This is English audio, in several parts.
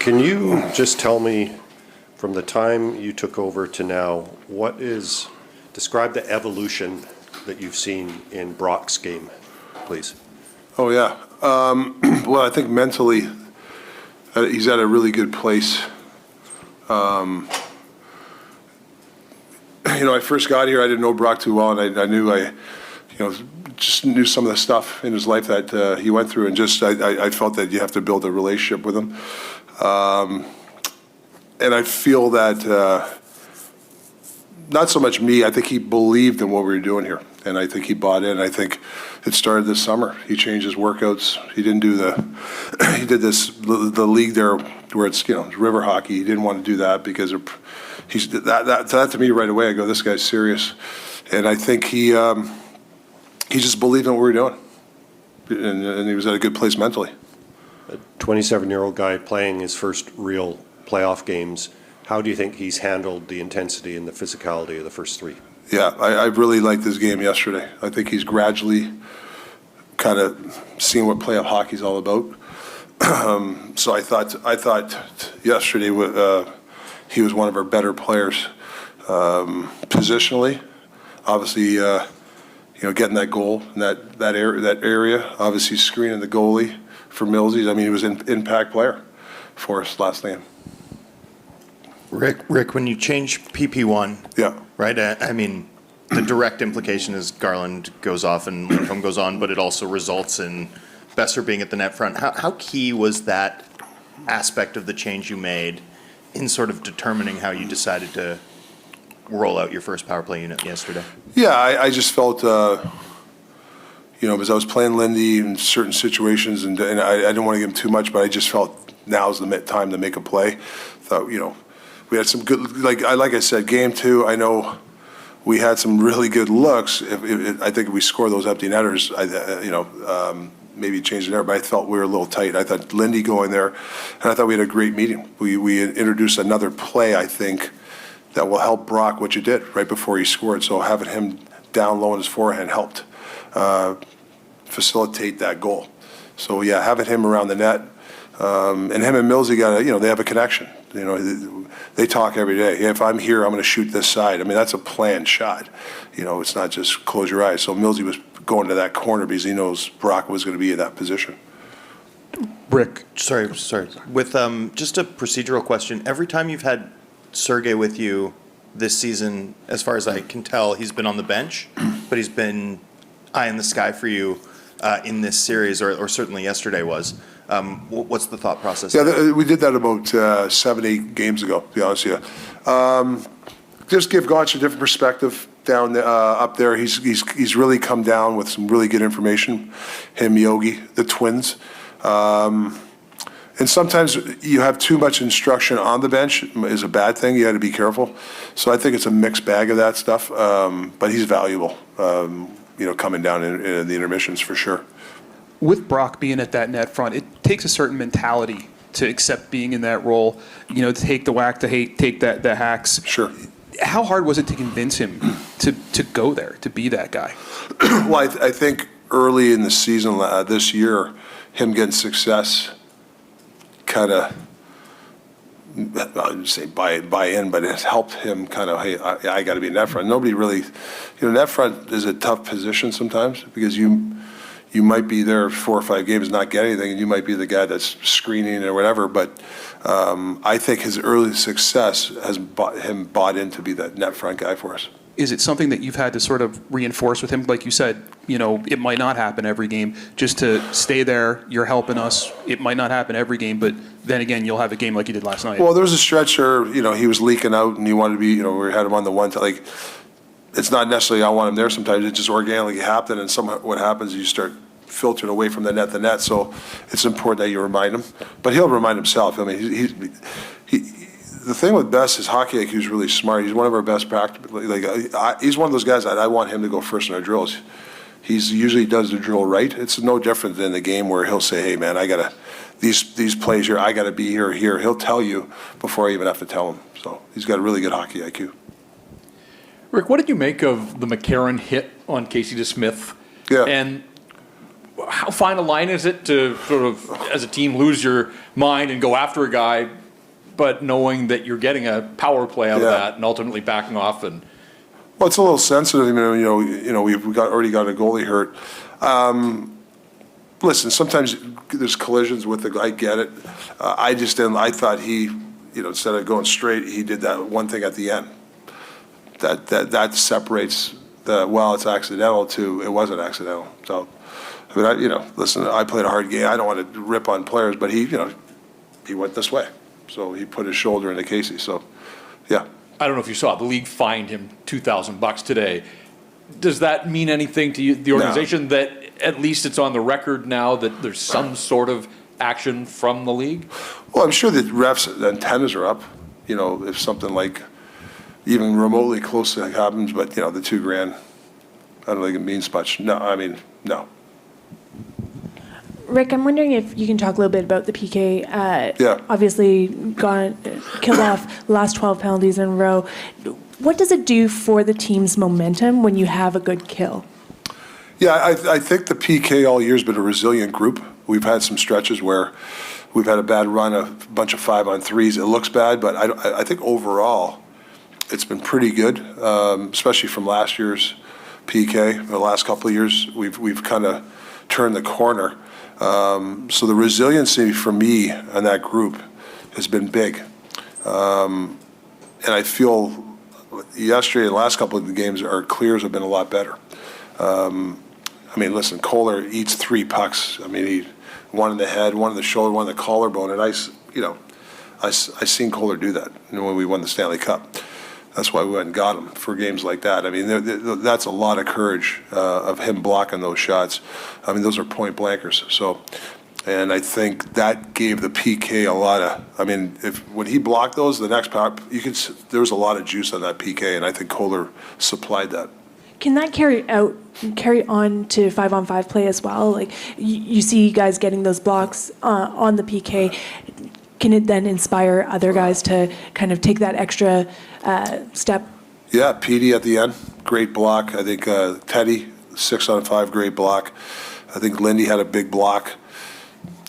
Can you just tell me, from the time you took over to now, describe the evolution that you've seen in Brock's game, please? Oh, yeah. Well, I think mentally, he's at a really good place. I first got here, I didn't know Brock too well, and I knew just knew some of the stuff in his life that he went through, and I felt that you have to build a relationship with him. And I feel that, not so much me, I think he believed in what we were doing here, and I think he bought in. I think it started this summer. He changed his workouts. He didn't do he did the league there where it's, river hockey. He didn't want to do that because that to me right away, I go, this guy's serious. And I think he just believed in what we were doing, and he was at a good place mentally. A 27-year-old guy playing his first real playoff games. How do you think he's handled the intensity and the physicality of the first three? Yeah, I really liked this game yesterday. I think he's gradually kind of seeing what playoff hockey's all about. So I thought yesterday he was one of our better players positionally. Obviously, getting that goal in that area. Obviously, screening the goalie for Millsies. I mean, he was an impact player for us last game. Rick, when you change PP1, yeah, right? I mean, the direct implication is Garland goes off and Lindholm goes on, but it also results in Besser being at the net front. How key was that aspect of the change you made in sort of determining how you decided to roll out your first power play unit yesterday? Yeah, I just felt, because I was playing Lindy in certain situations, and I didn't want to give him too much, but I just felt now's the time to make a play. Thought, we had some good, like I said, game two, I know we had some really good looks. I think if we score those empty netters, maybe change it there, but I felt we were a little tight. I thought Lindy going there, and I thought we had a great meeting. We introduced another play, I think, that will help Brock, what you did right before he scored. So having him down low on his forehand helped facilitate that goal. So yeah, having him around the net, and him and Millsy they have a connection. They talk every day. If I'm here, I'm going to shoot this side. I mean, that's a planned shot. It's not just close your eyes. So Millsy was going to that corner because he knows Brock was going to be in that position. Rick, sorry. With just a procedural question, every time you've had Sergei with you this season, as far as I can tell, he's been on the bench, but he's been eye in the sky for you in this series, or certainly yesterday was. What's the thought process? Yeah, we did that about 7-8 games ago, to be honest with you. Just give Gotch a different perspective down up there. He's really come down with some really good information. Him, Yogi, the twins. And sometimes you have too much instruction on the bench is a bad thing. You got to be careful. So I think it's a mixed bag of that stuff. But he's valuable, coming down in the intermissions for sure. With Brock being at that net front, it takes a certain mentality to accept being in that role, to take the whack, take the hacks. Sure. How hard was it to convince him to go there, to be that guy? Well, I think early in the season this year, him getting success kind of, I wouldn't say buy in, but it's helped him kind of, hey, I got to be in net front. Nobody really, net front is a tough position sometimes because you might be there 4 or 5 games, not get anything, and you might be the guy that's screening or whatever. But I think his early success has bought in to be that net front guy for us. Is it something that you've had to sort of reinforce with him? Like you said, it might not happen every game. Just to stay there, you're helping us. It might not happen every game, but then again, you'll have a game like you did last night. Well, there was a stretch where, he was leaking out and he wanted to be, we had him on the one, it's not necessarily I want him there sometimes. It just organically happened, and what happens is you start filtering away from the net. So it's important that you remind him. But he'll remind himself. I mean, the thing with Bess is hockey IQ is really smart. He's one of our best practice. He's one of those guys that I want him to go first in our drills. He usually does the drill right. It's no different than the game where he'll say, "Hey man, I gotta these plays here. I gotta be here. He'll tell you before I even have to tell him. So he's got a really good hockey IQ. Rick, what did you make of the McCarron hit on Casey DeSmith? Yeah. And how fine a line is it to sort of, as a team, lose your mind and go after a guy, but knowing that you're getting a power play out of Yeah. that and ultimately backing off and. Well, it's a little already got a goalie hurt. Listen, sometimes there's collisions with the guy. I get it. I just didn't. I thought he, instead of going straight, he did that one thing at the end. That separates it's accidental to it wasn't accidental. So, I mean, listen, I played a hard game. I don't want to rip on players, but he went this way, so he put his shoulder into Casey. So, yeah. I don't know if you saw, the league fined him $2,000 today. Does that mean anything to you, the organization, that at least it's on the record now that there's some sort of action from the league? Well, I'm sure that refs' antennas are up, if something like even remotely close to that happens, but, the $2,000, I don't think it means much. No, I mean, no. Rick, I'm wondering if you can talk a little bit about the PK. Yeah. Obviously, killed off the last 12 penalties in a row. What does it do for the team's momentum when you have a good kill? Yeah, I think the PK all year has been a resilient group. We've had some stretches where we've had a bad run, a bunch of 5-on-3s. It looks bad, but I think overall it's been pretty good, especially from last year's PK. The last couple of years, we've kind of turned the corner. So the resiliency for me and that group has been big. And I feel yesterday, the last couple of the games, our clears have been a lot better. I mean, listen, Kohler eats 3 pucks. I mean, he one in the head, one in the shoulder, one in the collarbone, and I seen Kohler do that when we won the Stanley Cup. That's why we went and got him for games like that. I mean, that's a lot of courage of him blocking those shots. I mean, those are point blankers. So, and I think that gave the PK a lot of. I mean, when he blocked those, the next pop, there was a lot of juice on that PK, and I think Kohler supplied that. Can that carry on to 5-on-5 play as well? Like you see guys getting those blocks on the PK. Can it then inspire other guys to kind of take that extra step? Yeah, Petey at the end, great block. I think Teddy, 6-on-5, great block. I think Lindy had a big block.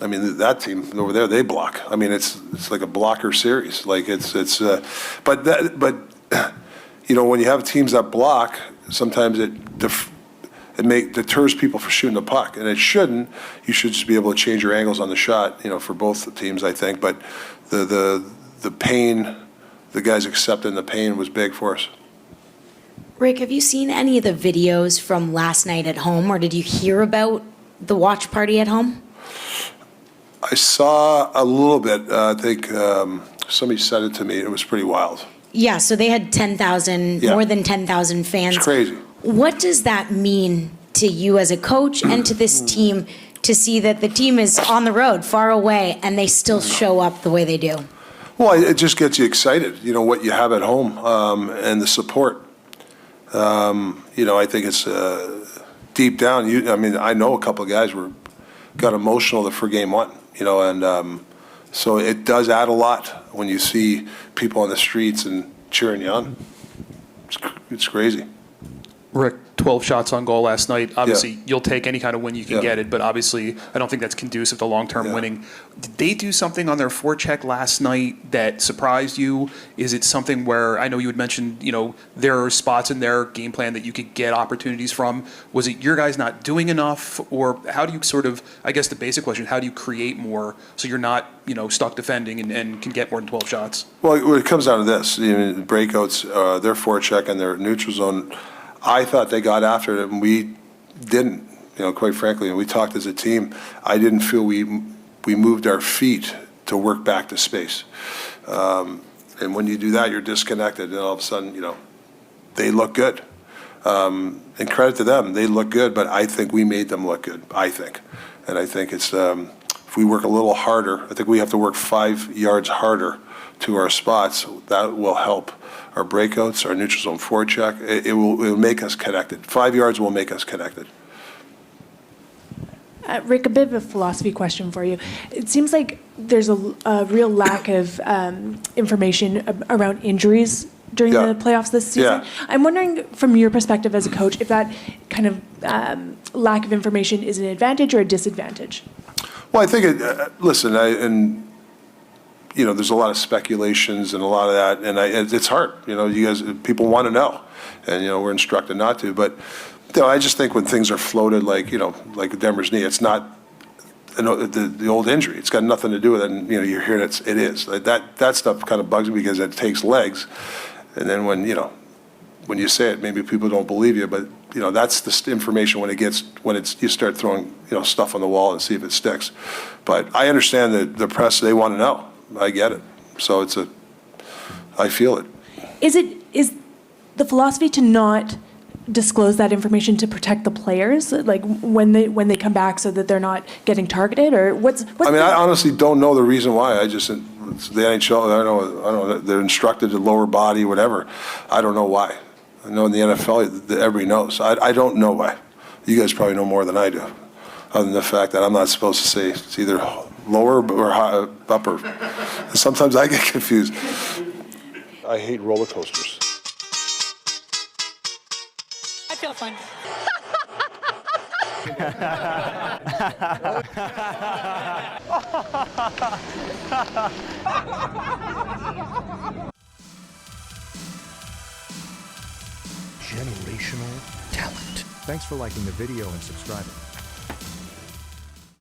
I mean, that team over there, they block. I mean, it's like a blocker series. Like but when you have teams that block, sometimes it deters people from shooting the puck, and it shouldn't. You should just be able to change your angles on the shot, for both teams, I think. But the pain, the guys accepting the pain was big for us. Rick, have you seen any of the videos from last night at home, or did you hear about the watch party at home? I saw a little bit. I think somebody said it to me. It was pretty wild. Yeah, so they had 10,000, Yeah. more than 10,000 fans. It's crazy. What does that mean to you as a coach and to this team to see that the team is on the road, far away, and they still show up the way they do? Well, it just gets you excited, what you have at home, and the support. I think it's deep down. I know a couple of guys got emotional for game one, and so it does add a lot when you see people on the streets and cheering you on. It's crazy. Rick, 12 shots on goal last night. Obviously, Yeah. you'll take any kind of win you can Yeah. get it, but obviously, I don't think that's conducive to long-term Yeah. winning. Did they do something on their forecheck last night that surprised you? Is it something where, I know you had mentioned, there are spots in their game plan that you could get opportunities from. Was it your guys not doing enough? Or how do you sort of, I guess the basic question, how do you create more so you're not, stuck defending and can get more than 12 shots? Well, it comes down to this, breakouts, their forecheck and their neutral zone. I thought they got after it, and we didn't, quite frankly. And we talked as a team. I didn't feel we moved our feet to work back to space. And when you do that, you're disconnected, and all of a sudden, they look good. And credit to them, they look good, but I think we made them look good, I think. And I think it's, if we work a little harder, I think we have to work 5 yards harder to our spots. That will help our breakouts, our neutral zone forecheck. It will make us connected. 5 yards will make us connected. Rick, a bit of a philosophy question for you. It seems like there's a real lack of information around injuries during Yeah. the playoffs this season. Yeah. I'm wondering, from your perspective as a coach, if that kind of lack of information is an advantage or a disadvantage. Well, I think, there's a lot of speculations and a lot of that, and it's hard. People want to know, and, we're instructed not to. But, I just think when things are floated like Denver's knee, it's not the old injury. It's got nothing to do with it, and, you're hearing it is. That stuff kind of bugs me because it takes legs. And then when you say it, maybe people don't believe you, but, that's the information when you start throwing, stuff on the wall and see if it sticks. But I understand that the press, they want to know. I get it. So I feel it. Is the philosophy to not disclose that information to protect the players, like when they come back, so that they're not getting targeted, or what's? I honestly don't know the reason why. It's the NHL. I don't know. They're instructed to lower body, whatever. I don't know why. I know in the NFL, everybody knows. I don't know why. You guys probably know more than I do, other than the fact that I'm not supposed to say it's either lower or high, upper. Sometimes I get confused. I hate roller coasters. I feel fun. Generational talent. Thanks for liking the video and subscribing.